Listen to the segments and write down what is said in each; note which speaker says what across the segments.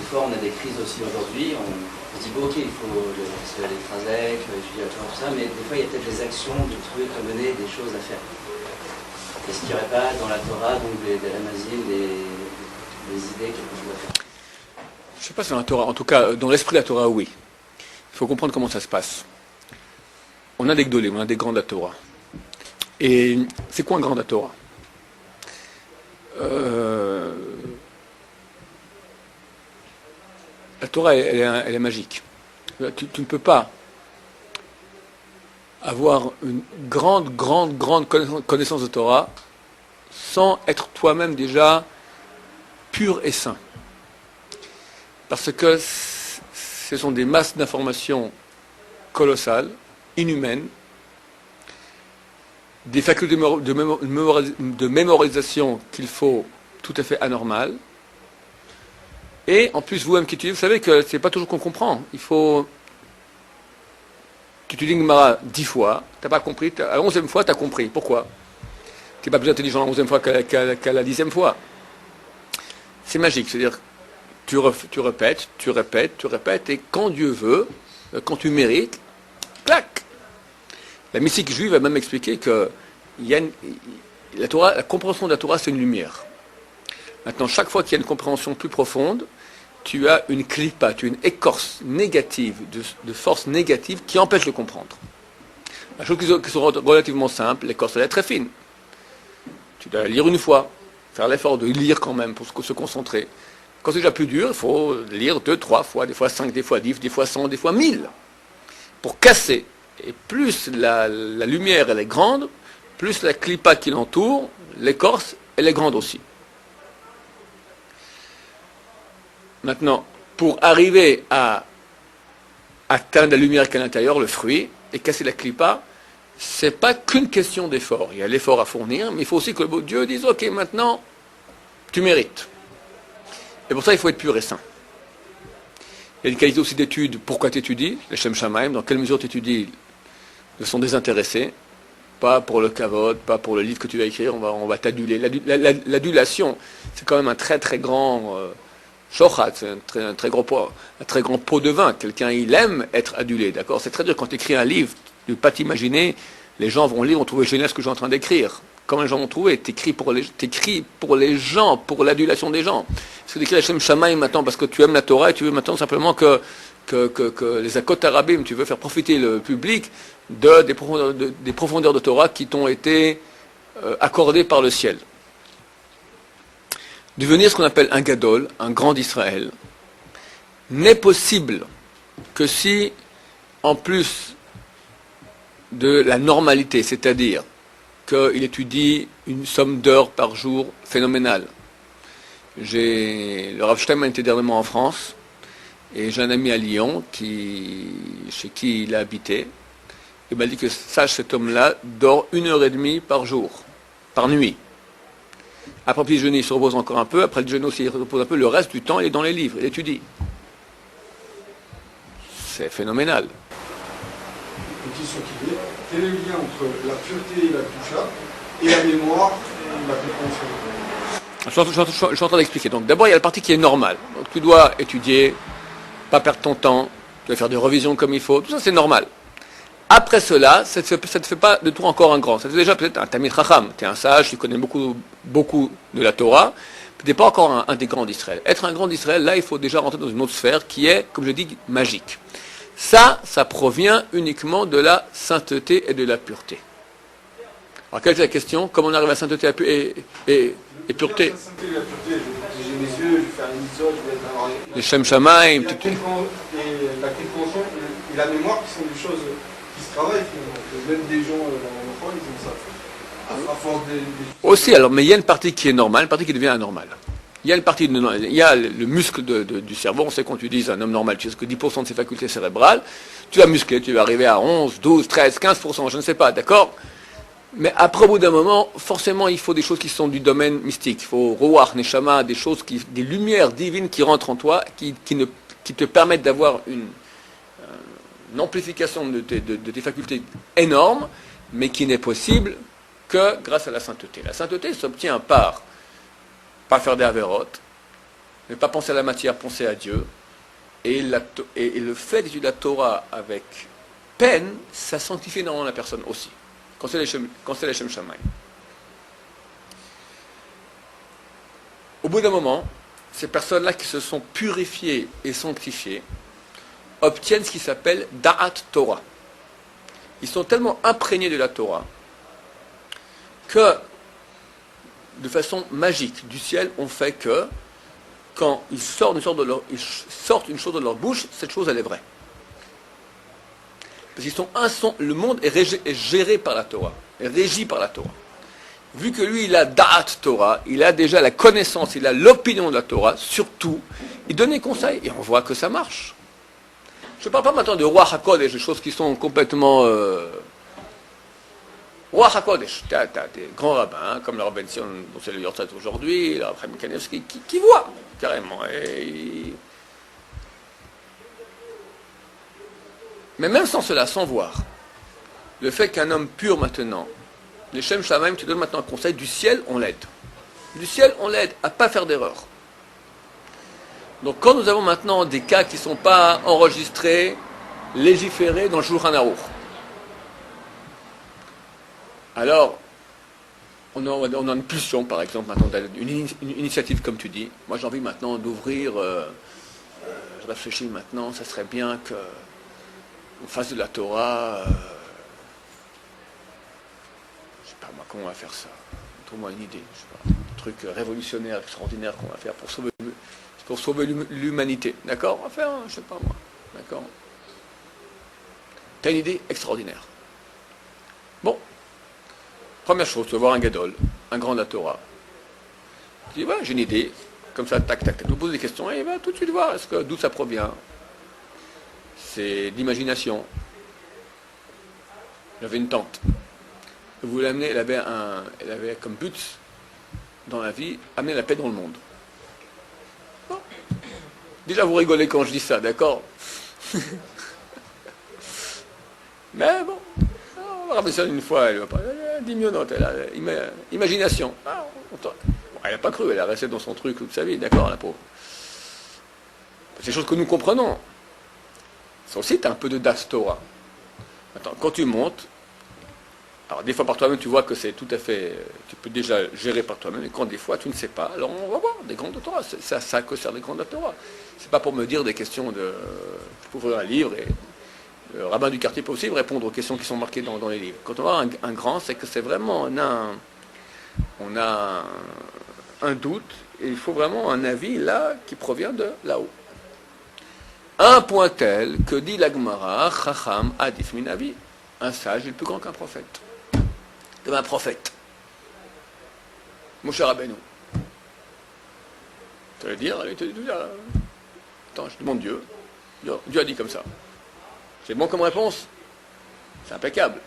Speaker 1: fois on a des crises aussi aujourd'hui, on se dit bon ok, il faut les trasek, étudier la Torah, tout ça, mais des fois il y a peut-être des actions de trouver à mener, des choses à faire. Est-ce qu'il n'y aurait pas dans la Torah donc des ramazim, des idées, quelque chose à faire?
Speaker 2: Je ne sais pas si dans la Torah, en tout cas dans l'esprit de la Torah, oui. Il faut comprendre comment ça se passe. On a des gdolés, on a des grands de la Torah. Et c'est quoi un grand de la Torah? La Torah, elle est magique. Tu ne peux pas avoir une grande connaissance de Torah sans être toi-même déjà pur et saint. Parce que ce sont des masses d'informations colossales, inhumaines, des facultés de mémorisation qu'il faut tout à fait anormales. Et en plus, vous-même qui étudiez, vous savez que c'est pas toujours qu'on comprend. Il faut... Tu étudies une Gemara 10 fois, tu n'as pas compris, à la 11e fois, tu as compris. Pourquoi? Tu n'es pas plus intelligent la 11e fois qu'à la 10e fois. C'est magique, c'est-à-dire tu répètes, et quand Dieu veut, quand tu mérites, clac. La mystique juive a même expliqué que la compréhension de la Torah, c'est une lumière. Maintenant, chaque fois qu'il y a une compréhension plus profonde, tu as une clipa, tu as une écorce négative, de force négative qui empêche de comprendre. La chose qui sont relativement simples, l'écorce elle est très fine. Tu dois lire une fois, faire l'effort de lire quand même pour se concentrer. Quand c'est déjà plus dur, il faut lire 2, 3 fois, des fois 5, des fois 10, des fois 100, des fois 1000. Pour casser. Et plus la lumière elle est grande, plus la clipa qui l'entoure, l'écorce, elle est grande aussi. Maintenant, pour arriver à atteindre la lumière qui est à l'intérieur, le fruit, et casser la clipa, c'est pas qu'une question d'effort. Il y a l'effort à fournir, mais il faut aussi que le beau Dieu dise, ok, maintenant, tu mérites. Et pour ça, il faut être pur et saint. Il y a une qualité aussi d'étude. Pourquoi tu étudies? Les Shem Shamaim, dans quelle mesure tu étudies de sont désintéressés, pas pour le kavod, pas pour le livre que tu vas écrire, on va t'aduler. L'adulation, c'est quand même un très très grand shochat, c'est un très grand pot de vin. Quelqu'un, il aime être adulé, d'accord? C'est très dur quand tu écris un livre, tu ne peux pas t'imaginer, les gens vont lire, vont trouver génial ce que je suis en train d'écrire. Comment les gens vont trouver? T'écris pour les gens, pour l'adulation des gens. Est-ce que tu écris la Shem Shamaim maintenant parce que tu aimes la Torah et tu veux maintenant simplement que les Akot Arabim, tu veux faire profiter le public des profondeurs de Torah qui t'ont été accordées par le ciel. Devenir ce qu'on appelle un Gadol, un grand d'Israël, n'est possible que si, en plus de la normalité, c'est-à-dire qu'il étudie une somme d'heures par jour phénoménale. Le Rav Shtem était dernièrement en France, et j'ai un ami à Lyon chez qui il a habité. Il m'a dit que cet homme-là dort 1h30 par jour, par nuit. Après le petit déjeuner, il se repose encore un peu. Après le déjeuner aussi, il se repose un peu. Le reste du temps, il est dans les livres, il étudie. C'est phénoménal.
Speaker 3: Une question qui vient. Quel est le lien entre la pureté et la toucha et la mémoire et la compréhension?
Speaker 2: Je suis en train d'expliquer. Donc d'abord, il y a la partie qui est normale. Donc tu dois étudier, pas perdre ton temps, tu dois faire des revisions comme il faut. Tout ça, c'est normal. Après cela, ça ne te fait pas de toi encore un grand. Ça te fait déjà peut-être un Tamid Chacham. Tu es un sage, tu connais beaucoup de la Torah. Tu n'es pas encore un des grands d'Israël. Être un grand d'Israël, là, il faut déjà rentrer dans une autre sphère qui est, comme je dis, magique. Ça provient uniquement de la sainteté et de la pureté. Alors, quelle est la question? Comment on arrive à la sainteté et pureté?
Speaker 3: La sainteté et la pureté, j'ai mes yeux, je vais faire une mitzvah, je vais être un...
Speaker 2: Les Shem Shamaim,
Speaker 3: la compréhension et la mémoire qui sont des choses qui se travaillent finalement. Même des gens dans l'enfant, ils ont ça. À force
Speaker 2: aussi, alors, mais il y a une partie qui est normale, une partie qui devient anormale. Il y a le muscle du cerveau. On sait quand tu utilises un homme normal, tu sais que 10% de ses facultés cérébrales, tu vas muscler, tu vas arriver à 11, 12, 13, 15%, je ne sais pas, d'accord? Mais après, au bout d'un moment, forcément, il faut des choses qui sont du domaine mystique. Il faut Ruach, Neshama, des choses, des lumières divines qui rentrent en toi, qui te permettent d'avoir une amplification de tes facultés énorme, mais qui n'est possible que grâce à la sainteté. La sainteté s'obtient par pas faire des avérotes, Ne pas penser à la matière, penser à Dieu. Et le fait d'étudier la Torah avec peine, ça sanctifie énormément la personne aussi. Quand c'est les Shem Shamayim. Au bout d'un moment, ces personnes-là qui se sont purifiées et sanctifiées obtiennent ce qui s'appelle Da'at Torah. Ils sont tellement imprégnés de la Torah que, de façon magique, du ciel, on fait que quand ils sortent une chose de leur bouche, cette chose, elle est vraie. Parce le monde est géré par la Torah, est régi par la Torah. Vu que lui, il a Da'at Torah, il a déjà la connaissance, il a l'opinion de la Torah, surtout, il donne des conseils, et on voit que ça marche. Je ne parle pas maintenant de Roi HaKodesh, des choses qui sont complètement... Roi HaKodesh, tu as des grands rabbins, comme le Rabbi Sion, dont c'est le Yortzat aujourd'hui, le Rabbi Kanevski, qui voient, carrément. Mais même sans cela, sans voir, le fait qu'un homme pur maintenant, les Shem Shamayim, tu donnes maintenant un conseil, du ciel, on l'aide. Du ciel, on l'aide à ne pas faire d'erreur. Donc quand nous avons maintenant des cas qui ne sont pas enregistrés, légiférés dans le Shulchan Aruch, alors on a une pulsion, par exemple, maintenant, une initiative comme tu dis. Moi j'ai envie maintenant d'ouvrir, je réfléchis maintenant, ça serait bien qu'on fasse de la Torah, je sais pas moi, comment on va faire ça? Trouve-moi une idée, je sais pas, un truc révolutionnaire, extraordinaire qu'on va faire pour sauver l'humanité. D'accord? On va faire, je sais pas moi. D'accord? T'as une idée extraordinaire. Bon. Première chose, tu vas voir un gadol, un grand de la Torah. Tu dis, ouais, j'ai une idée. Comme ça, tac, tac, tac. Tu poses des questions et il va tout de suite voir d'où ça provient. C'est d'imagination. J'avais une tante. Vous l'amenez, elle avait comme but dans la vie, amener la paix dans le monde. Bon. Déjà, vous rigolez quand je dis ça, d'accord? Mais bon, on va rappeler ça une fois, elle va pas, 10 minutes, elle a imagination. Bon, elle n'a pas cru, elle a resté dans son truc toute sa vie, d'accord, la pauvre. C'est des choses que nous comprenons. Ça aussi, tu as un peu de Das Torah. Attends, quand tu montes, alors des fois par toi-même, tu vois que c'est tout à fait, tu peux déjà gérer par toi-même, et quand des fois tu ne sais pas, alors on va voir des grands de Torah. C'est ça que sert les grands de Torah. C'est pas pour me dire des questions de, je peux ouvrir un livre et le rabbin du quartier peut aussi répondre aux questions qui sont marquées dans les livres. Quand on voit un grand, c'est que c'est vraiment, on a un doute, et il faut vraiment un avis là qui provient de là-haut. Un point tel que dit la Gemara, Chacham Adif Minavi, un sage est plus grand qu'un prophète. Comme un prophète. Mon cher Rabbeinu. Ça veut dire, attends, je demande Dieu. Dieu a dit comme ça. C'est bon comme réponse? C'est impeccable.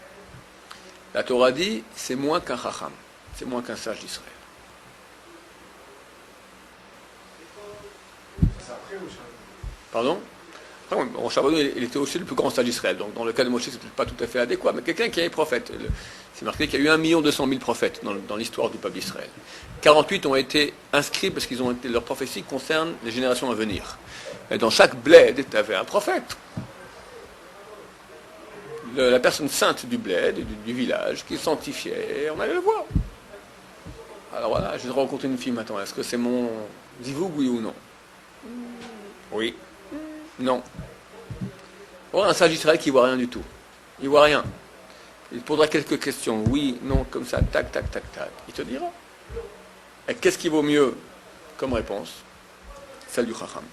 Speaker 2: La Torah dit, c'est moins qu'un Chacham. C'est moins qu'un sage d'Israël.
Speaker 3: C'est après ou ça?
Speaker 2: Pardon? Bon, Charbonneau, il était aussi le plus grand sage d'Israël. Donc dans le cas de Moshe, c'est peut-être pas tout à fait adéquat, mais quelqu'un qui est prophète. C'est marqué qu'il y a eu 1 200 000 prophètes dans l'histoire du peuple d'Israël. 48 ont été inscrits parce qu'ils ont été, leurs prophéties concernent les générations à venir. Et dans chaque bled, tu avais un prophète. La personne sainte du bled, du village, qui sanctifiait, on allait le voir. Alors voilà, je vais rencontrer une fille maintenant. Est-ce que c'est mon zivoug, oui ou non? Oui. Non. Or, un sage d'Israël qui ne voit rien du tout. Il ne voit rien. Il posera quelques questions. Oui, non, comme ça, tac, tac, tac, tac. Il te dira. Et qu'est-ce qui vaut mieux comme réponse? Celle du Chacham.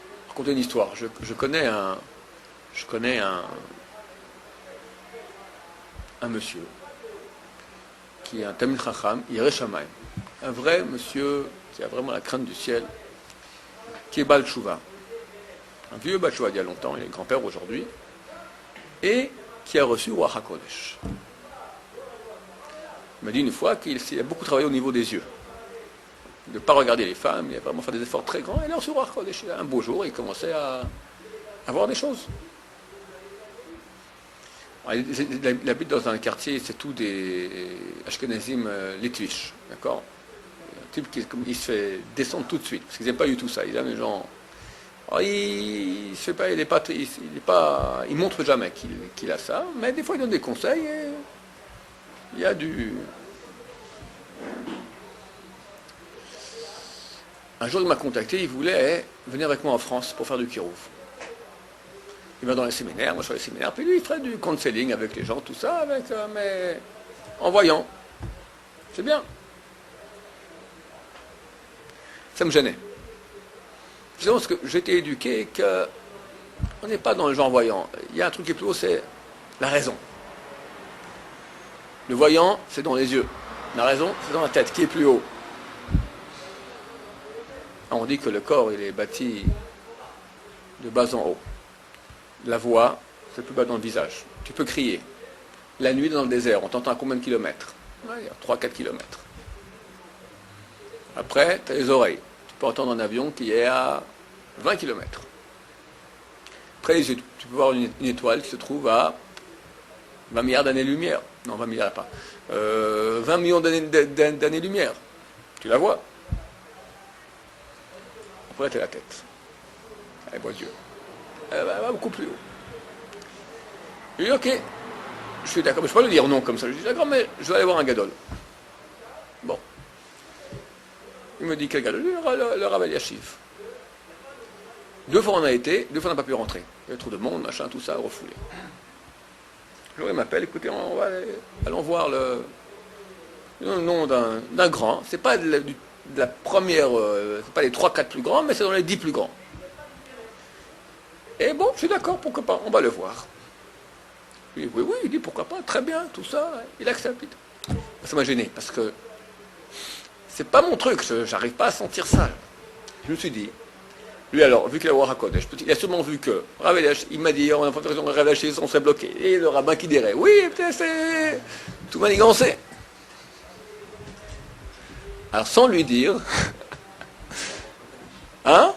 Speaker 2: Je vais raconter une histoire. Je connais un monsieur qui est un Talmid Chacham, Yireh Shamayim. Un vrai monsieur qui a vraiment la crainte du ciel, qui est Baal Tshuva. Un vieux Baal Tshuva d'il y a longtemps, il est grand-père aujourd'hui, et qui a reçu Roi HaKodesh. Il m'a dit une fois qu'il a beaucoup travaillé au niveau des yeux. De ne pas regarder les femmes, il a vraiment fait des efforts très grands, et il a reçu Roi HaKodesh. Un beau jour, il commençait à voir des choses. Il habite dans un quartier, c'est tout des Ashkenazim Litvish, d'accord? type qui il se fait descendre tout de suite, parce qu'ils n'aiment pas du tout ça. Ils aiment les gens. Alors, il se fait pas, il montre jamais qu'il a ça, mais des fois il donne des conseils et il y a du. Un jour il m'a contacté, il voulait venir avec moi en France pour faire du kirouv. Il va dans les séminaires, moi je fais les séminaires, puis lui il ferait du counseling avec les gens, tout ça, mais en voyant. C'est bien. Ça me gênait. Je pense que j'ai été éduqué qu'on n'est pas dans le genre voyant. Il y a un truc qui est plus haut, c'est la raison. Le voyant, c'est dans les yeux. La raison, c'est dans la tête, qui est plus haut. On dit que le corps, il est bâti de bas en haut. La voix, c'est plus bas dans le visage. Tu peux crier. La nuit dans le désert, on t'entend à combien de kilomètres? 3-4 kilomètres. Après, tu as les oreilles. Tu peux entendre un avion qui est à 20 kilomètres. Après les yeux, tu peux voir une étoile qui se trouve à 20 milliards d'années-lumière. Non, 20 milliards pas. 20 millions d'années-lumière. Tu la vois. Après, tu as la tête. Elle voit Dieu. Elle va beaucoup plus haut. Je dis, ok, je suis d'accord, mais je peux pas le dire non comme ça. Je dis, d'accord, mais je vais aller voir un gadol. Bon. Il me dit, quel gadol? Le Rav Eliashiv. 2 fois on a été, 2 fois on n'a pas pu rentrer. Il y a trop de monde, machin, tout ça, refoulé. Alors il m'appelle, écoutez, allons voir le nom d'un grand. C'est pas de la première, c'est pas les 3-4 plus grands, mais c'est dans les 10 plus grands. Et bon, je suis d'accord, pourquoi pas, on va le voir. Il dit, oui, il dit pourquoi pas, très bien, tout ça, il accepte. Ça m'a gêné, parce que c'est pas mon truc, j'arrive pas à sentir ça. Je me suis dit, lui alors, vu qu'il a War HaKodesh, il a sûrement vu que Rav Eliashiv, il m'a dit, on a pas raison de Rav Eliashiv, on serait bloqué. Et le rabbin qui dirait, oui, c'est tout manigancé. Alors sans lui dire, hein?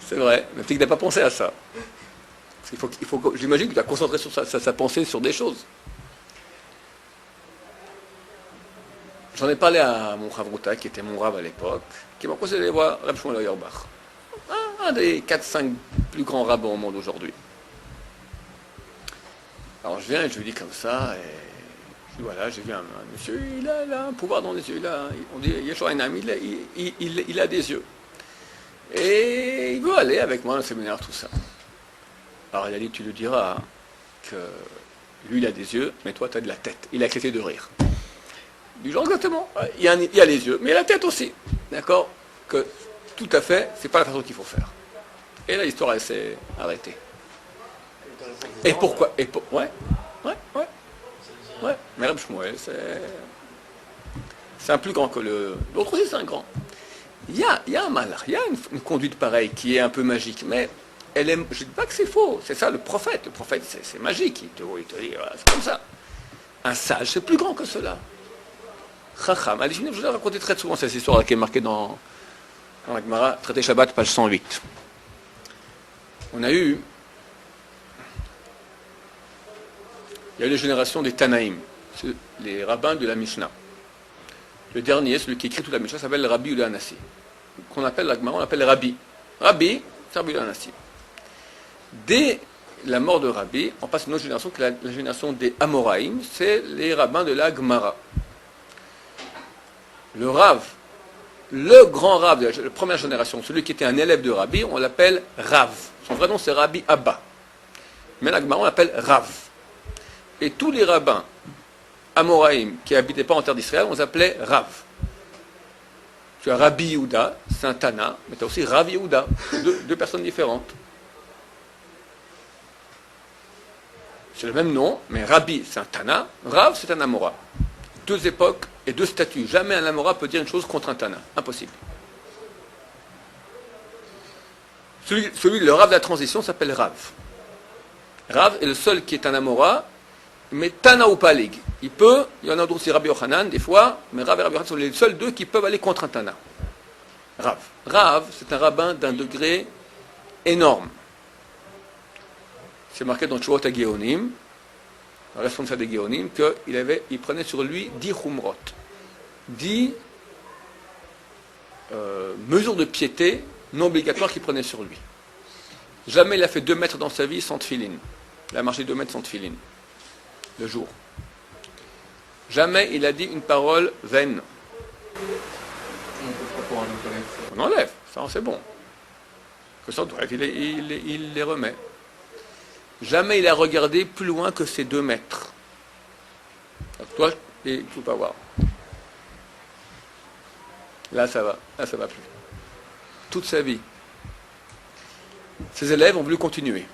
Speaker 2: C'est vrai, mais peut-être qu'il n'a pas pensé à ça. J'imagine qu'il a concentré sur sa pensée sur des choses. J'en ai parlé à mon Rav Routa, qui était mon Rav à l'époque, qui m'a conseillé d'aller voir Reb Shmuel Auerbach, un des 4-5 plus grands rabbins au monde aujourd'hui. Alors je viens et je lui dis comme ça, et je dis voilà, j'ai vu un monsieur, il a un pouvoir dans les yeux, on dit Yeshua Einam, il a des yeux. Et il veut aller avec moi dans le séminaire, tout ça. Alors il a dit, tu lui diras que lui il a des yeux, mais toi tu as de la tête. Il a éclaté de rire. Du genre exactement, il y a les yeux, mais il y a la tête aussi. D'accord? Que tout à fait, c'est pas la façon qu'il faut faire. Et là l'histoire elle s'est arrêtée. Et pourquoi? Ouais. Mais Reb Shmuel, c'est un plus grand que l'autre aussi, c'est un grand. Il y a un malheur, il y a une conduite pareille qui est un peu magique, mais je ne dis pas que c'est faux, c'est ça le prophète. Le prophète, c'est magique, il te dit, voilà, c'est comme ça. Un sage, c'est plus grand que cela. Chacham, allez, je vous ai raconté très souvent cette histoire qui est marquée dans la Gemara, traité Shabbat, page 108. Il y a eu les générations des Tanaïm, les rabbins de la Mishnah. Le dernier, celui qui écrit toute la Mishnah, s'appelle Rabbi Yehuda Hanassi. Qu'on appelle la Gemara, on l'appelle Rabbi. Rabbi, c'est Rabbi Yehuda Hanassi. Dès la mort de Rabbi, on passe à une autre génération, qui est la génération des Amoraïm, c'est les rabbins de la Gemara. Le Rav, le grand Rav de la première génération, celui qui était un élève de Rabbi, on l'appelle Rav. Son vrai nom, c'est Rabbi Abba. Mais la Gemara, on l'appelle Rav. Et tous les rabbins Amoraïm qui n'habitaient pas en terre d'Israël, on s'appelait Rav. Tu as Rabbi Yehuda, c'est un Tana, mais tu as aussi Rav Yehuda, deux personnes différentes. C'est le même nom, mais Rabbi c'est un Tana, Rav c'est un Amora. 2 époques et 2 statuts. Jamais un Amora peut dire une chose contre un Tana. Impossible. Celui le Rav de la transition s'appelle Rav. Rav est le seul qui est un Amora, mais Tana ou Palig. Il y en a d'autres, c'est Rabbi Yochanan, des fois, mais Rav et Rabbi Yochanan sont les seuls 2 qui peuvent aller contre un Tana. Rav. Rav, c'est un rabbin d'un degré énorme. C'est marqué dans Tshuvot HaGeonim, dans la responsable des Geonim, qu'il prenait sur lui 10 Chumrot. 10 mesures de piété non obligatoires qu'il prenait sur lui. Jamais il a fait 2 mètres dans sa vie sans tefilin. Il a marché 2 mètres sans tefilin, le jour. Jamais il a dit une parole vaine. On enlève, ça c'est bon. Que ça, il les remet. Jamais il a regardé plus loin que ces 2 mètres. Alors, toi, il ne faut pas voir. Là, ça va plus. Toute sa vie. Ses élèves ont voulu continuer.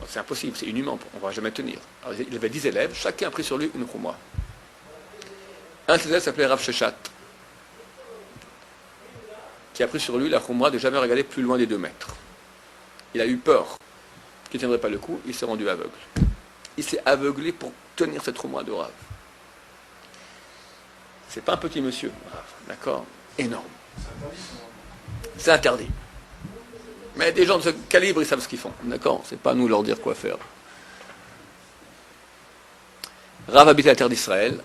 Speaker 2: C'est impossible, c'est inhumain, on ne va jamais tenir. Alors, il avait 10 élèves, chacun a pris sur lui une khumra. Un de ses élèves s'appelait Rav Shechat, qui a pris sur lui la khumra de jamais regarder plus loin des 2 mètres. Il a eu peur qu'il ne tiendrait pas le coup, il s'est rendu aveugle. Il s'est aveuglé pour tenir cette khumra de Rav. C'est pas un petit monsieur, Rav, d'accord? Énorme. C'est interdit. Mais des gens de ce calibre, ils savent ce qu'ils font, d'accord? C'est pas à nous leur dire quoi faire. Rav habite la terre d'Israël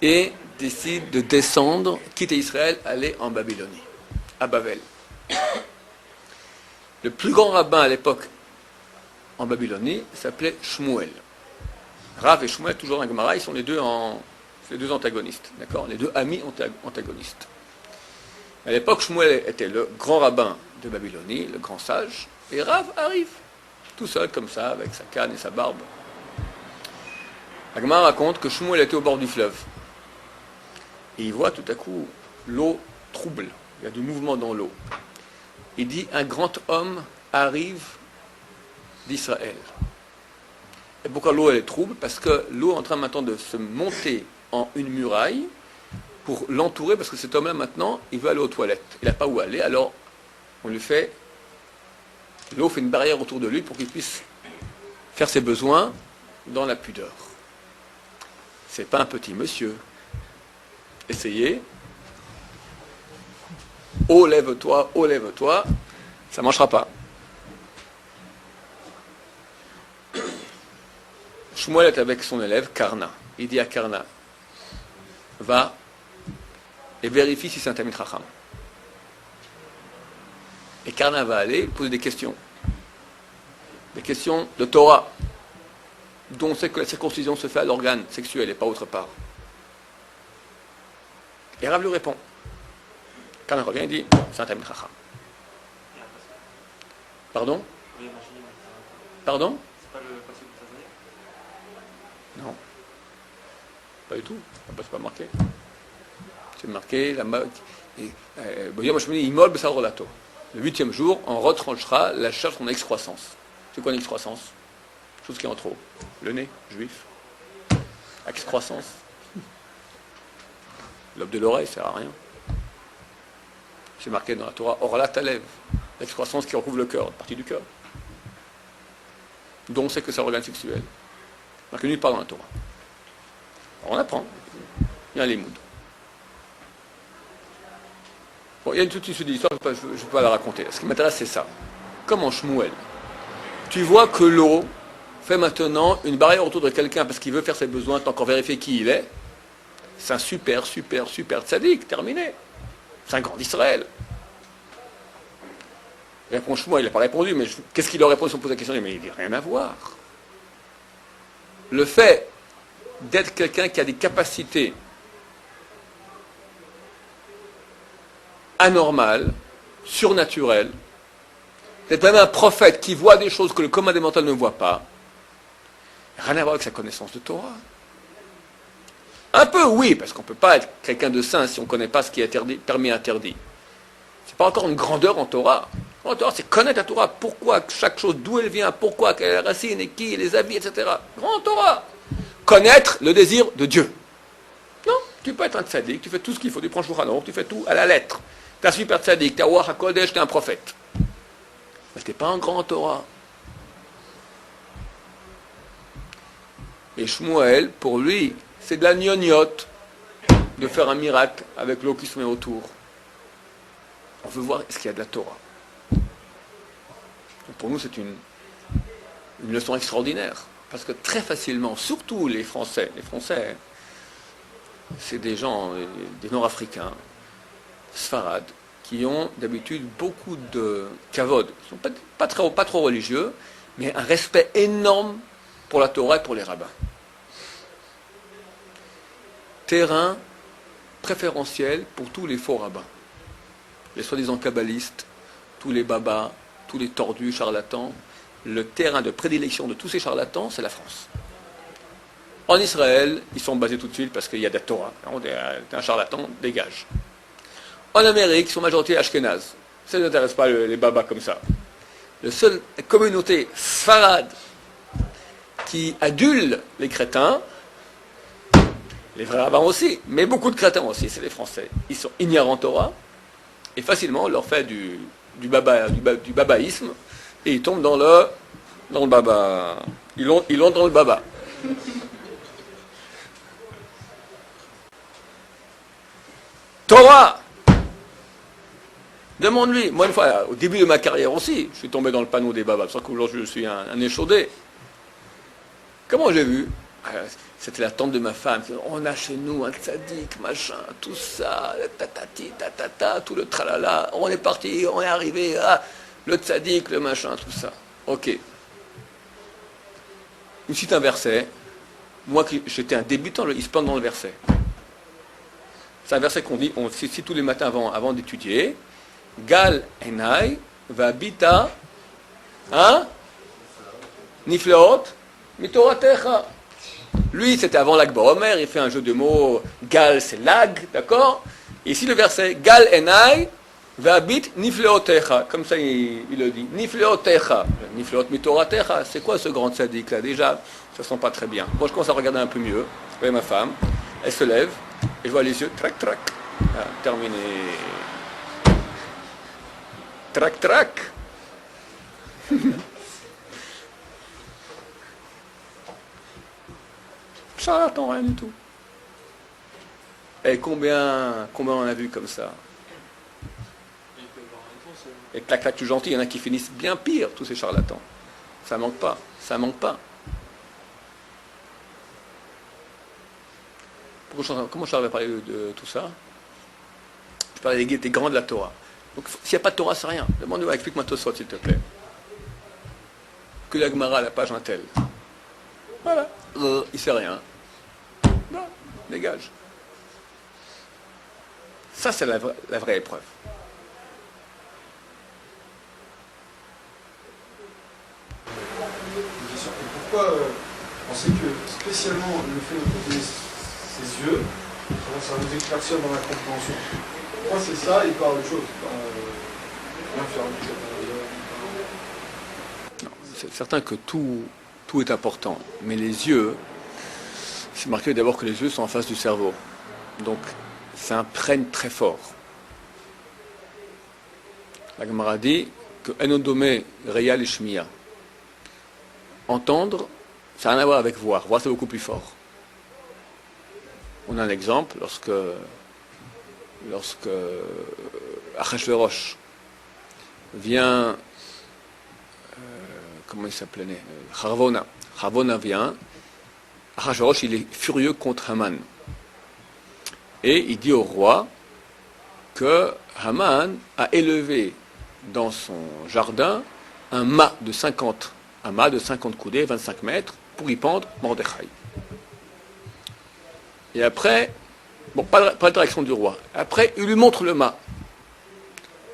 Speaker 2: et décide de descendre, quitter Israël, aller en Babylonie, à Babel. Le plus grand rabbin à l'époque en Babylonie s'appelait Shmuel. Rav et Shmuel, toujours dans la Gemara, ils sont les deux antagonistes, d'accord? Les deux amis antagonistes. À l'époque, Shmuel était le grand rabbin de Babylonie, le grand sage, et Rav arrive, tout seul comme ça, avec sa canne et sa barbe. La Gemara raconte que Shmuel était au bord du fleuve. Et il voit tout à coup l'eau trouble, il y a du mouvement dans l'eau. Il dit, un grand homme arrive d'Israël. Et pourquoi l'eau elle est trouble? Parce que l'eau est en train maintenant de se monter en une muraille pour l'entourer, parce que cet homme-là maintenant, il veut aller aux toilettes. Il n'a pas où aller, alors on lui fait... L'eau fait une barrière autour de lui pour qu'il puisse faire ses besoins dans la pudeur. C'est pas un petit monsieur. Essayez. Oh, lève-toi, ça ne marchera pas. Shmuel est avec son élève, Karna. Il dit à Karna, va et vérifie si c'est un Talmid Chacham. Et Karna va aller poser des questions. Des questions de Torah, dont on sait que la circoncision se fait à l'organe sexuel et pas autre part. Et Rav lui répond. Karna revient et dit, c'est un Talmid Chacham. Pardon? Pardon? Non. Pas du tout. C'est pas marqué. C'est marqué, le 8e jour, on retranchera la chair de son excroissance. C'est quoi une excroissance? Chose qui est en trop. Le nez, juif. Excroissance. Lobe de l'oreille, ça sert à rien. C'est marqué dans la Torah, Orla Talev, l'excroissance qui recouvre le cœur, la partie du cœur. Dont on sait que c'est l'organe sexuel. Marqué nulle part dans la Torah. Alors on apprend. Il y a un limoud. Bon, il y a toute une suite d'histoires, je ne vais pas la raconter. Ce qui m'intéresse, c'est ça. Comment Shmuel, tu vois que l'eau fait maintenant une barrière autour de quelqu'un parce qu'il veut faire ses besoins, t'as encore vérifié qui il est. C'est un super tzaddik, terminé. C'est un grand d'Israël. Il répond Shmuel, il n'a pas répondu, mais qu'est-ce qu'il aurait répondu si on pose la question? Mais il dit rien à voir. Le fait d'être quelqu'un qui a des capacités anormales, surnaturelles, d'être même un prophète qui voit des choses que le commun des mortels ne voit pas, rien à voir avec sa connaissance de Torah. Un peu oui, parce qu'on ne peut pas être quelqu'un de saint si on ne connaît pas ce qui est interdit, permis et interdit. Ce n'est pas encore une grandeur en Torah. En Torah, c'est connaître la Torah, pourquoi chaque chose, d'où elle vient, pourquoi, quelle est la racine, et qui, les habits, etc. Grand Torah. Connaître le désir de Dieu. Non, tu peux être un tzaddik, tu fais tout ce qu'il faut, tu prends Shulchan Aruch, tu fais tout à la lettre. Tu es un super tzaddik, tu es un Ruach HaKodesh, tu es un prophète. Mais tu n'es pas un grand Torah. Et Shmuel, pour lui, c'est de la gnognotte de faire un miracle avec l'eau qui se met autour. On veut voir est-ce qu'il y a de la Torah. Donc pour nous, c'est une leçon extraordinaire. Parce que très facilement, surtout les Français, c'est des gens, des Nord-Africains, Sfarad, qui ont d'habitude beaucoup de kavod. Ils ne sont pas trop religieux, mais un respect énorme pour la Torah et pour les rabbins. Terrain préférentiel pour tous les faux rabbins. Les soi-disant kabbalistes, tous les babas, tous les tordus, charlatans. Le terrain de prédilection de tous ces charlatans, c'est la France. En Israël, ils sont basés tout de suite parce qu'il y a de la Torah. T'es un charlatan, dégage. En Amérique, ils sont majorité ashkénazes. Ça ne nous intéresse pas les babas comme ça. La seule communauté sfarade qui adule les crétins, les vrais rabbins aussi, mais beaucoup de crétins aussi, c'est les Français. Ils sont ignorants en Torah, et facilement on leur fait du babaïsme, et ils tombent dans le baba. Ils l'ont dans le baba. Torah! Demande-lui. Moi, une fois, au début de ma carrière aussi, je suis tombé dans le panneau des babas. C'est pour ça qu'aujourd'hui, je suis un échaudé. Comment j'ai vu? C'était la tante de ma femme. On a chez nous un tzaddik, machin, tout ça, tatati, tatata, tout le tralala. On est parti, on est arrivé, le tzaddik, le machin, tout ça. Ok. Je cite un verset. Moi, j'étais un débutant, il se plante dans le verset. C'est un verset qu'on dit, on cite tous les matins avant d'étudier. Gal enai vabita nifleot mitoratecha. Lui, c'était avant l'Ag Baomer, il fait un jeu de mots. Gal, c'est lag, d'accord? Et ici le verset Gal enai vabit nifleotecha. Comme ça, il le dit. Nifleotecha. Nifleot mitoratecha. C'est quoi ce grand tzaddik là? Déjà, ça sent pas très bien. Moi, je commence à regarder un peu mieux. Vous voyez ma femme, elle se lève et je vois les yeux, trac, trac. Terminé. Trac, trac. Charlatan, rien du tout. Et combien on a vu comme ça? Et clac, clac, tout gentil, il y en a qui finissent bien pire, tous ces charlatans. Ça manque pas, ça manque pas. Comment je vais parler de tout ça? Je parlais des grands de la Torah. Donc, s'il n'y a pas de Torah, c'est rien. Demande-moi, explique-moi Tosfot, s'il te plaît. Que la Gemara, la page un tel. Voilà. Il ne sait rien. Non, dégage. Ça, c'est la vraie épreuve.
Speaker 3: Pourquoi on sait que spécialement le fait de poser ses yeux, ça va nous éclaircir dans la compréhension? Pourquoi c'est ça et pas autre chose?
Speaker 2: C'est certain que tout est important, mais les yeux, c'est marqué d'abord que les yeux sont en face du cerveau. Donc, ça imprègne très fort. La Gemara dit que enodome reya shmiya. Entendre, ça n'a rien à voir avec voir. Voir, c'est beaucoup plus fort. On a un exemple lorsque Achashverosh vient, comment il s'appelait, Harvona vient, Achashverosh, il est furieux contre Haman. Et il dit au roi que Haman a élevé dans son jardin un mât de 50 coudées, 25 mètres, pour y pendre Mordechai. Et après, pas la direction du roi. Après, il lui montre le mât.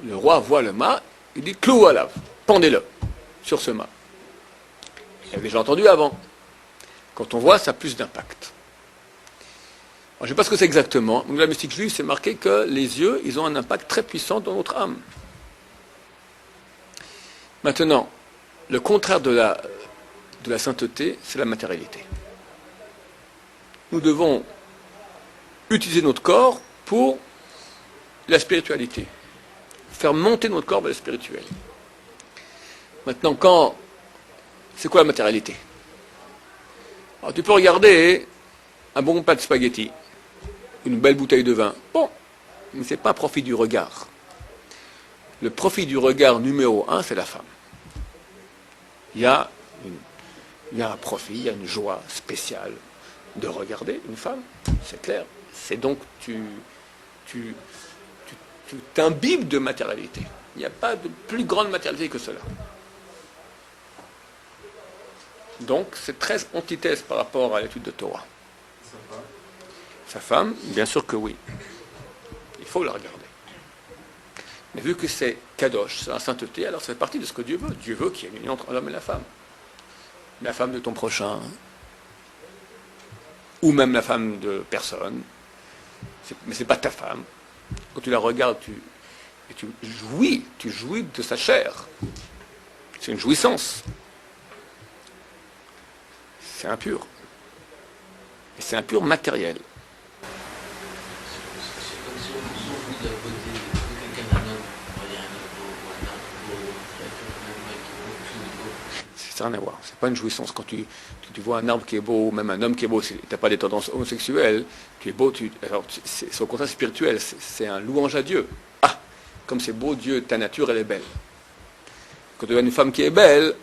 Speaker 2: Le roi voit le mât, il dit clou à lave, pendez-le sur ce mât. Il avait déjà entendu avant. Quand on voit, ça a plus d'impact. Alors, je ne sais pas ce que c'est exactement. Dans la mystique juive, c'est marqué que les yeux, ils ont un impact très puissant dans notre âme. Maintenant, le contraire de la sainteté, c'est la matérialité. Nous devons utiliser notre corps pour la spiritualité. Faire monter notre corps vers le spirituel. Maintenant, c'est quoi la matérialité? Alors, tu peux regarder un bon plat de spaghettis, une belle bouteille de vin. Bon, mais ce n'est pas un profit du regard. Le profit du regard numéro 1, c'est la femme. Il y a un profit, il y a une joie spéciale de regarder une femme, c'est clair. C'est donc tu Tu t'imbibes de matérialité. Il n'y a pas de plus grande matérialité que cela. Donc, c'est très antithèse par rapport à l'étude de Torah. Sa femme, bien sûr que oui. Il faut la regarder. Mais vu que c'est kadosh, c'est la sainteté, alors ça fait partie de ce que Dieu veut. Dieu veut qu'il y ait une union entre l'homme et la femme de ton prochain, ou même la femme de personne. Mais ce n'est pas ta femme. Quand tu la regardes, tu jouis de sa chair. C'est une jouissance. C'est impur. Et c'est impur matériel.
Speaker 4: C'est comme si on jouit de la beauté de quelqu'un d'un homme, on va dire un homme beau, ou un homme beau, un mec qui est beau,
Speaker 2: Ça n'a rien à voir. C'est pas une jouissance. Quand tu vois un arbre qui est beau, ou même un homme qui est beau, tu n'as pas des tendances homosexuelles, tu es beau, c'est au contraire spirituel, c'est un louange à Dieu. Ah, comme c'est beau, Dieu, ta nature, elle est belle. Quand tu vois une femme qui est belle,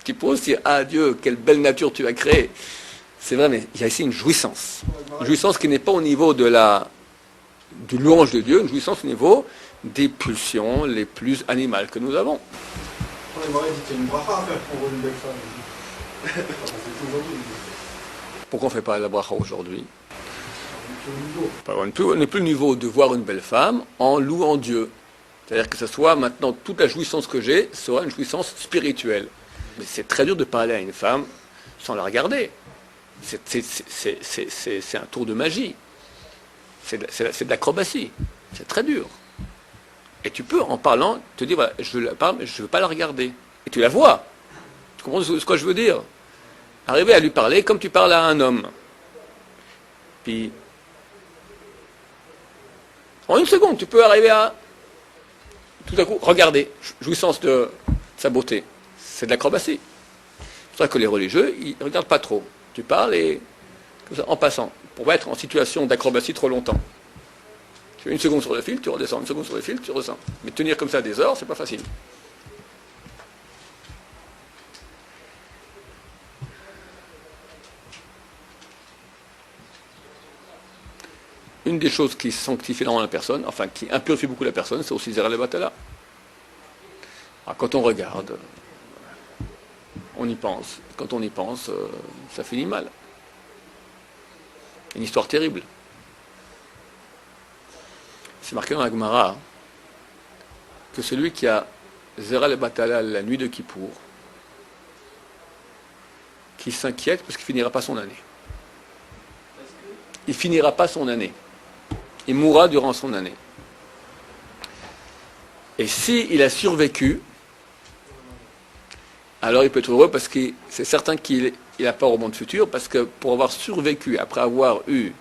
Speaker 2: tu peux aussi dire, ah Dieu, quelle belle nature tu as créée. C'est vrai, mais il y a ici une jouissance. Une jouissance qui n'est pas au niveau du louange de Dieu, une jouissance au niveau des pulsions les plus animales que nous avons.
Speaker 3: On aimerait dire qu'il y a une bracha à faire pour une belle femme. On fait tout aujourd'hui.
Speaker 2: Pourquoi on ne fait pas la bracha aujourd'hui? On n'est plus au niveau de voir une belle femme en louant Dieu. C'est-à-dire que ce soit maintenant, toute la jouissance que j'ai sera une jouissance spirituelle. Mais c'est très dur de parler à une femme sans la regarder. C'est un tour de magie. C'est de l'acrobatie. C'est très dur. Et tu peux, en parlant, te dire, voilà, je la parle, mais je ne veux pas la regarder. Et tu la vois. Tu comprends ce que je veux dire? Arriver à lui parler comme tu parles à un homme. Puis, en une seconde, tu peux arriver à, tout à coup, regarder, jouissance de sa beauté. C'est de l'acrobatie. C'est pour ça que les religieux, ils ne regardent pas trop. Tu parles et, comme ça, en passant, pour pas être en situation d'acrobatie trop longtemps. Tu fais une seconde sur le fil, tu redescends, une seconde sur le fil, tu redescends. Mais tenir comme ça des heures, c'est pas facile. Une des choses qui sanctifie vraiment la personne, enfin qui impurifie beaucoup la personne, c'est aussi Zera le Batala. Alors, quand on regarde, on y pense. Quand on y pense, ça finit mal. Une histoire terrible. C'est marqué dans la Gemara que celui qui a Zera le Batala la nuit de Kippour, qui s'inquiète parce qu'il ne finira pas son année. Il ne finira pas son année. Il mourra durant son année. Et s'il a survécu, alors il peut être heureux parce que c'est certain qu'il a peur au monde futur, parce que pour avoir survécu, après avoir eu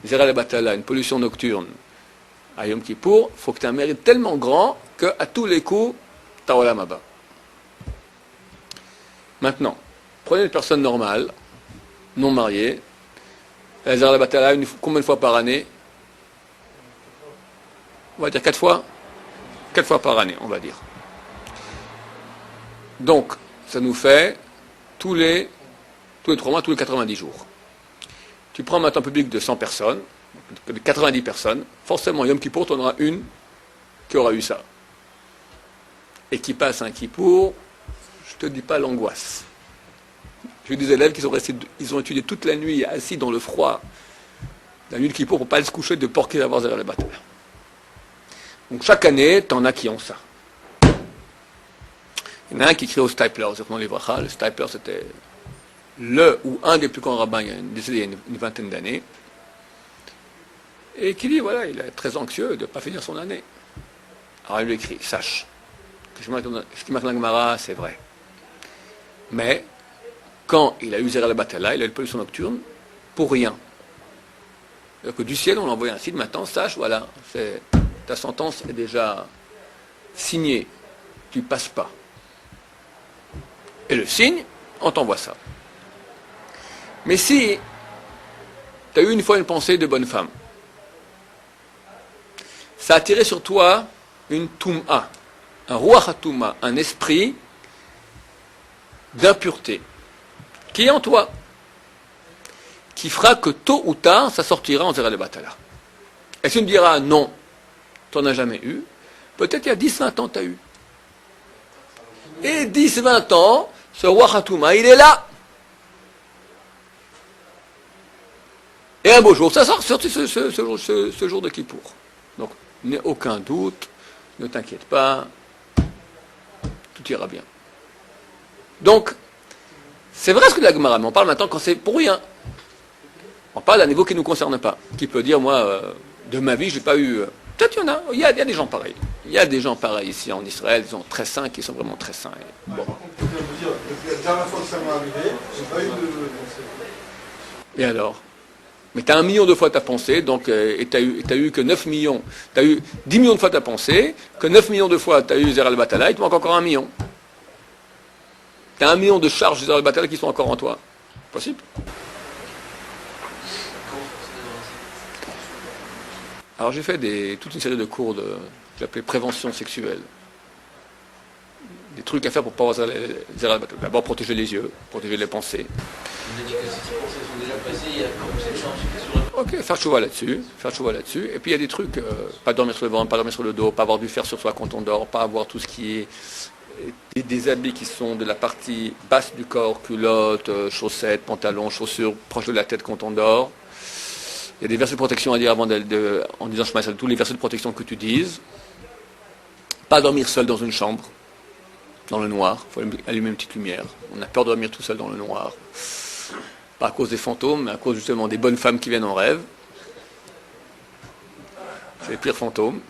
Speaker 2: Zera le Batala, une pollution nocturne, à Yom Kippour, il faut que tu aies un mérite tellement grand qu'à tous les coups, tu as Olam Haba. Maintenant, prenez une personne normale, non mariée, Zera le Batala, combien de fois par année? On va dire 4 fois. 4 fois par année, on va dire. Donc, ça nous fait tous les 3 mois, tous les 90 jours. Tu prends maintenant un public de 100 personnes, de 90 personnes, forcément, Yom Kippour, tu en auras une qui aura eu ça. Et qui passe un Kippour, je ne te dis pas l'angoisse. J'ai eu des élèves qui sont restés, ils ont étudié toute la nuit, assis dans le froid, la nuit de Kippour, pour ne pas aller se coucher de peur qu'ils avaient Zera le Batala. Donc chaque année, tu en as qui ont ça. Il y en a un qui écrit au Stipler, le Stipler, c'était le ou un des plus grands rabbins, décédé il y a une vingtaine d'années, et qui dit, voilà, il est très anxieux de ne pas finir son année. Alors il lui écrit, sache, ce qui marque dans la Gemara, c'est vrai. Mais, quand il a eu Zera le Batala, il a eu une pollution nocturne, pour rien. C'est-à-dire que du ciel, on l'a envoyé un signe, maintenant, sache, voilà, ta sentence est déjà signée, tu ne passes pas. Et le signe, on t'envoie ça. Mais si tu as eu une fois une pensée de bonne femme, ça a tiré sur toi une toum'a, un ruach toum'a, un esprit d'impureté, qui est en toi, qui fera que tôt ou tard, ça sortira en Zera le Batala. Et si tu me diras non, tu n'en as jamais eu. Peut-être il y a 10-20 ans, tu as eu. Et 10-20 ans, ce roi Khatouma, il est là. Et un beau jour, ça sort ce jour de Kippour. Donc, n'aie aucun doute, ne t'inquiète pas, tout ira bien. Donc, c'est vrai ce que la Gemara, mais on parle maintenant quand c'est pour rien. On parle d'un niveau qui ne nous concerne pas. Qui peut dire, moi, de ma vie, j'ai pas eu... Peut-être il y en a, il y a des gens pareils. Il y a des gens pareils ici en Israël, ils sont très saints, qui sont vraiment très saints. Et, bon.
Speaker 3: Par contre, je peux bien vous dire, depuis la dernière fois que ça m'est arrivé, j'ai pas eu de...
Speaker 2: Et alors? Mais tu as 1 million de fois ta pensée, donc, et tu n'as eu que 9 millions, tu as eu 10 millions de fois ta pensée, que 9 millions de fois tu as eu Zera al-Batala, il te manque encore 1 million. Tu as 1 million de charges Zera al-Batala qui sont encore en toi. Possible? Alors j'ai fait toute une série de cours que j'appelais prévention sexuelle. Des trucs à faire pour ne pas avoir Zera al-Batala. D'abord protéger les yeux, protéger les pensées.
Speaker 4: On a dit que si tes pensées sont déjà passées, il y a comme cette chance sur la...
Speaker 2: Ok, faire chouva là-dessus. Et puis il y a des trucs, pas dormir sur le ventre, pas dormir sur le dos, pas avoir du fer sur soi quand on dort, pas avoir tout ce qui est des habits qui sont de la partie basse du corps, culottes, chaussettes, pantalons, chaussures, proches de la tête quand on dort. Il y a des versets de protection à dire avant en disant Shema Israël, tous les versets de protection que tu dises. Pas dormir seul dans une chambre, dans le noir, il faut allumer une petite lumière. On a peur de dormir tout seul dans le noir. Pas à cause des fantômes, mais à cause justement des bonnes femmes qui viennent en rêve. C'est les pires fantômes.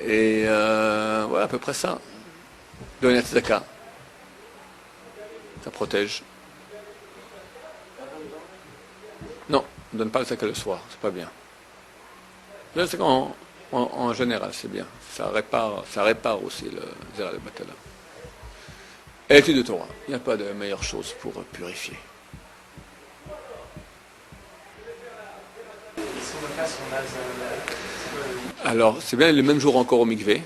Speaker 2: Et voilà, à peu près ça. Donner la tzedaka. Ça protège. Non, on ne donne pas le tzedaka le soir, c'est pas bien. Le tzedaka en général, c'est bien. Ça répare aussi le Zera al-Batala. Et l'étude de Torah. Il n'y a pas de meilleure chose pour purifier. Alors, c'est bien le même jour encore au mikvé.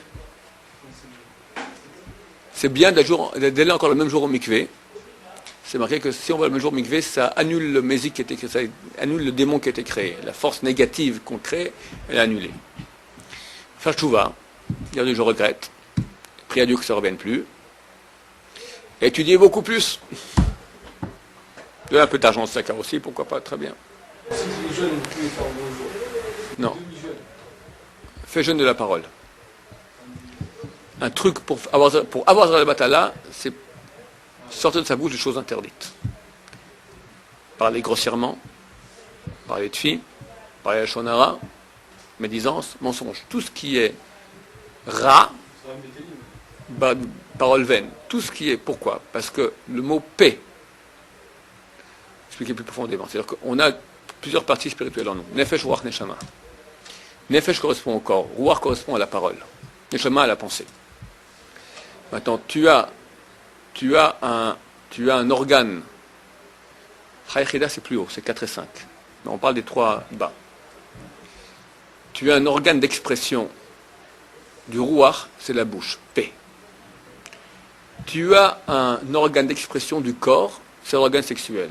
Speaker 2: C'est bien d'aller encore le même jour au mikvé. C'est marqué que si on va le même jour au mikvé, ça annule le mésique qui a été créé, ça annule le démon qui a été créé. La force négative qu'on crée, elle est annulée. Faire tchouva, dire que je regrette, prier à Dieu que ça ne revienne plus. Étudier beaucoup plus. Donner un peu d'argent au sacar aussi, pourquoi pas, très bien.
Speaker 3: Si les jeunes, vous pouvez faire un jour.
Speaker 2: Non. Fais jeûne de la parole. Un truc pour avoir Zera al-Batala, c'est sortir de sa bouche des choses interdites. Parler grossièrement, parler de filles, parler à shonara, médisance, mensonge. Tout ce qui est ra, parole vaine. Tout ce qui est, pourquoi? Parce que le mot paix, expliquer plus profondément, c'est-à-dire qu'on a plusieurs parties spirituelles en nous. Nefesh, Ruach, Neshama. Nefesh correspond au corps, Ruach correspond à la parole, Neshama à la pensée. Maintenant, tu as un organe, Chaychida c'est plus haut, c'est 4 et 5. Mais on parle des 3 bas. Tu as un organe d'expression du Ruach, c'est la bouche, paix. Tu as un organe d'expression du corps, c'est l'organe sexuel.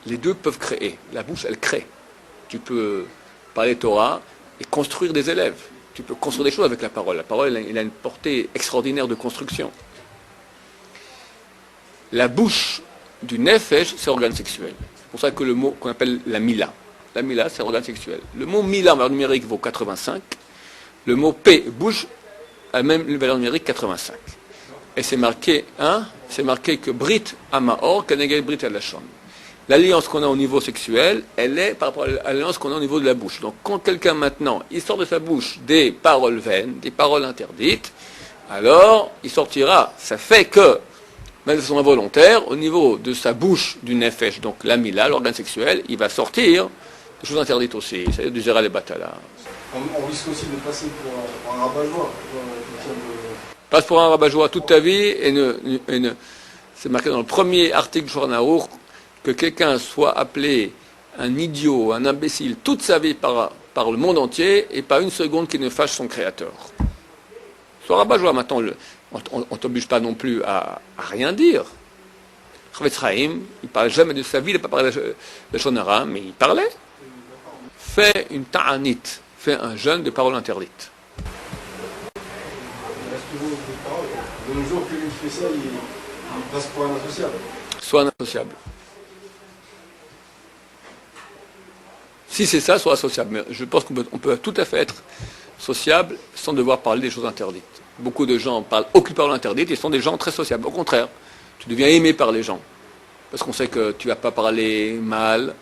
Speaker 2: Les deux peuvent créer. La bouche, elle crée. Tu peux parler Torah et construire des élèves. Tu peux construire des choses avec la parole. La parole, elle a une portée extraordinaire de construction. La bouche du nefesh, c'est l'organe sexuel. C'est pour ça que le mot qu'on appelle la mila. La mila, c'est l'organe sexuel. Le mot mila en valeur numérique vaut 85. Le mot P, bouche, a même une valeur numérique 85. Et c'est marqué que Brit Amaor, Kanegel Brit Alashon. L'alliance qu'on a au niveau sexuel, elle est par rapport à l'alliance qu'on a au niveau de la bouche. Donc quand quelqu'un maintenant, il sort de sa bouche des paroles vaines, des paroles interdites, alors il sortira. Ça fait que, même de façon involontaire, au niveau de sa bouche du nefesh, donc la mila, l'organe sexuel, il va sortir des choses interdites aussi, c'est-à-dire du Zera al-Batala.
Speaker 3: On risque aussi de passer pour un rabat-joie.
Speaker 2: Passe pour un rabat-joie toute ta vie c'est marqué dans le premier article du Shulchan Aruch que quelqu'un soit appelé un idiot, un imbécile toute sa vie par le monde entier et pas une seconde qui ne fâche son créateur. Sois rabat-joie maintenant, on ne t'oblige pas non plus à rien dire. Chavetz Chaim, il ne parlait jamais de sa vie, il n'a pas parlé de Shonara, mais il parlait. fais une ta'anit, fais un jeûne de paroles interdites.
Speaker 3: Il reste toujours des paroles. De nos jours, quelqu'un qui fait ça, il passe pour un associable.
Speaker 2: Sois un associable. Si c'est ça, sois associable. Mais je pense qu'on peut tout à fait être sociable sans devoir parler des choses interdites. Beaucoup de gens parlent aucune parole interdite et sont des gens très sociables. Au contraire, tu deviens aimé par les gens. Parce qu'on sait que tu ne vas pas parler mal.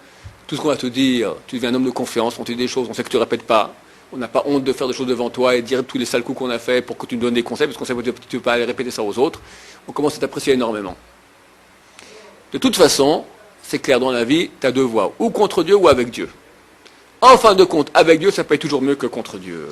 Speaker 2: Tout ce qu'on va te dire, tu deviens un homme de confiance, on te dit des choses, on sait que tu ne répètes pas. On n'a pas honte de faire des choses devant toi et de dire tous les sales coups qu'on a fait pour que tu nous donnes des conseils, parce qu'on sait que tu ne peux pas aller répéter ça aux autres. On commence à t'apprécier énormément. De toute façon, c'est clair dans la vie, tu as deux voies, ou contre Dieu ou avec Dieu. En fin de compte, avec Dieu, ça paye toujours mieux que contre Dieu.